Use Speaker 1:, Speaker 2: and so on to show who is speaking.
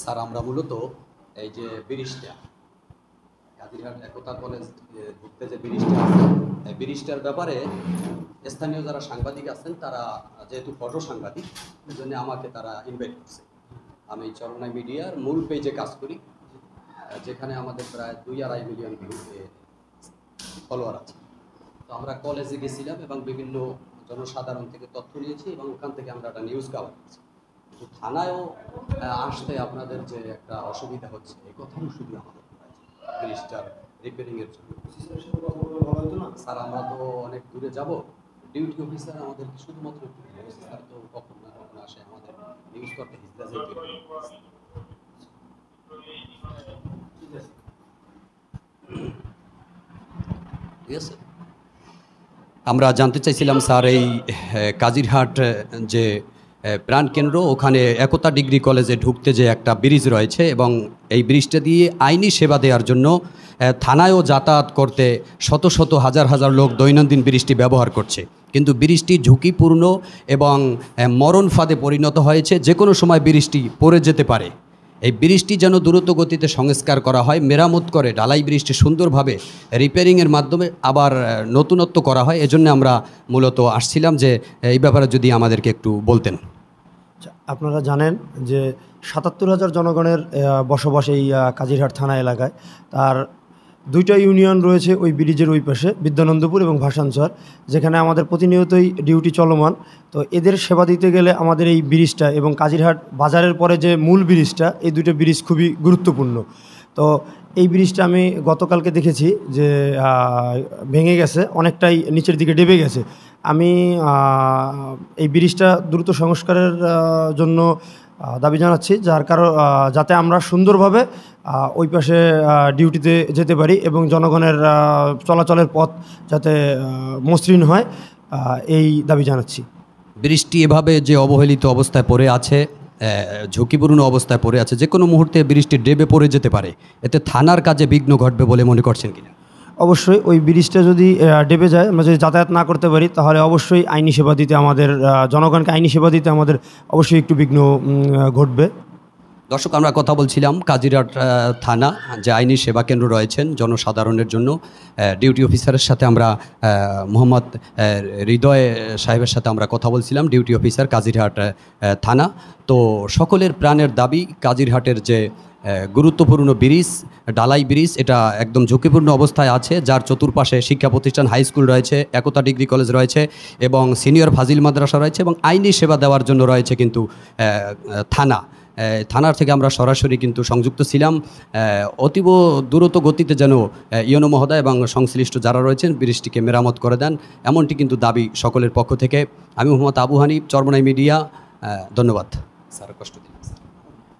Speaker 1: Sir, আমরা মূলত এই যে ব্রিজটা কাজিরহাট একতা কলেজ ঢুকতে যে ব্রিজটা আছে, এই ব্রিজটার ব্যাপারে স্থানীয় যারা সাংবাদিক আছেন তারা যেহেতু ফটো সাংবাদিক, এই জন্য আমাকে তারা ইনভাইট করছে। আমি চরমনাই মিডিয়ার মূল পেজে কাজ করি, যেখানে আমাদের প্রায় 2-2.5 মিলিয়ন ফলোয়ার আছে। তো আমরা কলেজে গেছিলাম এবং বিভিন্ন জনসাধারণ থেকে তথ্য নিয়েছি এবং ওখান থেকে আমরা একটা নিউজ কাভার করছি। তো থানায়ও আসতে আপনাদের যে একটা অসুবিধা হচ্ছে, এই কথাও শুধু আমাদের ব্রিজটার রিপেয়ারিংয়ের জন্য। স্যার, আমরা তো অনেক দূরে যাব, ডিউটি অফিসার আমাদের শুধুমাত্র একটু স্যার তো কখন না কখন আসে আমাদের নিউজ করতে হিজড়া যেতে। ঠিক আছে, আমরা জানতে চাইছিলাম স্যার, এই কাজিরহাট যে প্রাণকেন্দ্র, ওখানে একতা ডিগ্রি কলেজে ঢুকতে যে একটা ব্রিজ রয়েছে এবং এই ব্রিজটা দিয়ে আইনি সেবা দেওয়ার জন্য থানায়ও যাতায়াত করতে শত শত হাজার হাজার লোক দৈনন্দিন ব্রিজটি ব্যবহার করছে, কিন্তু ব্রিজটি ঝুঁকিপূর্ণ এবং মরণ ফাঁদে পরিণত হয়েছে। যে কোনো সময় ব্রিজটি পড়ে যেতে পারে। এই ব্রিজটি যেন দ্রুত গতিতে সংস্কার করা হয়, মেরামত করে ঢালাই ব্রিজটি সুন্দরভাবে রিপেয়ারিংয়ের মাধ্যমে আবার নতুনত্ব করা হয়। এজন্য আমরা মূলত আসছিলাম যে এই ব্যাপারে যদি আমাদেরকে একটু বলতেন।
Speaker 2: আপনারা জানেন যে ৭৭,০০০ জনগণের বসবাস এই কাজিরহাট থানা এলাকায়। তার 2টা ইউনিয়ন রয়েছে ওই ব্রিজের ওই পাশে, বিদ্যানন্দপুর এবং ভাসানচর, যেখানে আমাদের প্রতিনিয়তই ডিউটি চলমান। তো এদের সেবা দিতে গেলে আমাদের এই ব্রিজটা এবং কাজিরহাট বাজারের পরে যে মূল ব্রিজটা, এই 2টো ব্রিজ খুবই গুরুত্বপূর্ণ। তো এই ব্রিজটা আমি গতকালকে দেখেছি যে ভেঙে গেছে, অনেকটাই নিচের দিকে ডেবে গেছে। আমি এই ব্রিজটা দ্রুত সংস্কারের জন্য দাবি জানাচ্ছি, যাতে আমরা সুন্দরভাবে ওই পাশে ডিউটিতে যেতে পারি এবং জনগণের চলাচলের পথ যাতে মসৃণ হয়, এই দাবি জানাচ্ছি।
Speaker 1: ব্রিজটি এভাবে যে অবহেলিত অবস্থায় পড়ে আছে, ঝুঁকিপূর্ণ অবস্থায় পড়ে আছে, যে কোনো মুহূর্তে ব্রিজটি ডেবে পড়ে যেতে পারে, এতে থানার কাজে বিঘ্ন ঘটবে বলে মনে করছেন কিনা?
Speaker 2: অবশ্যই ওই ব্রিজটা যদি ডেবে যায়, আমরা যদি যাতায়াত না করতে পারি, তাহলে অবশ্যই আইনি সেবা দিতে আমাদের, জনগণকে আইনি সেবা দিতে আমাদের অবশ্যই একটু বিঘ্ন ঘটবে।
Speaker 1: দর্শক, আমরা কথা বলছিলাম কাজিরহাট থানা যে আইনি সেবা কেন্দ্র রয়েছেন জনসাধারণের জন্য, ডিউটি অফিসারের সাথে আমরা মোহাম্মদ হৃদয় সাহেবের সাথে আমরা কথা বলছিলাম, ডিউটি অফিসার কাজিরহাট থানা। তো সকলের প্রাণের দাবি কাজিরহাটের যে গুরুত্বপূর্ণ ব্রিজ, ঢালাই ব্রিজ, এটা একদম ঝুঁকিপূর্ণ অবস্থায় আছে, যার চতুর্পাশে শিক্ষা প্রতিষ্ঠান, হাই স্কুল রয়েছে, একতা ডিগ্রি কলেজ রয়েছে এবং সিনিয়র ফাজিল মাদ্রাসা রয়েছে এবং আইনি সেবা দেওয়ার জন্য রয়েছে কিন্তু থানার থেকে আমরা সরাসরি কিন্তু সংযুক্ত ছিলাম। অতীব দ্রুত গতিতে যেন ইউনো মহোদয় এবং সংশ্লিষ্ট যারা রয়েছেন ব্রিজটিকে মেরামত করে দেন, এমনটি কিন্তু দাবি সকলের পক্ষ থেকে। আমি মোহাম্মদ আবু হানিফ, চরমনাই মিডিয়া। ধন্যবাদ স্যার, কষ্ট দিন।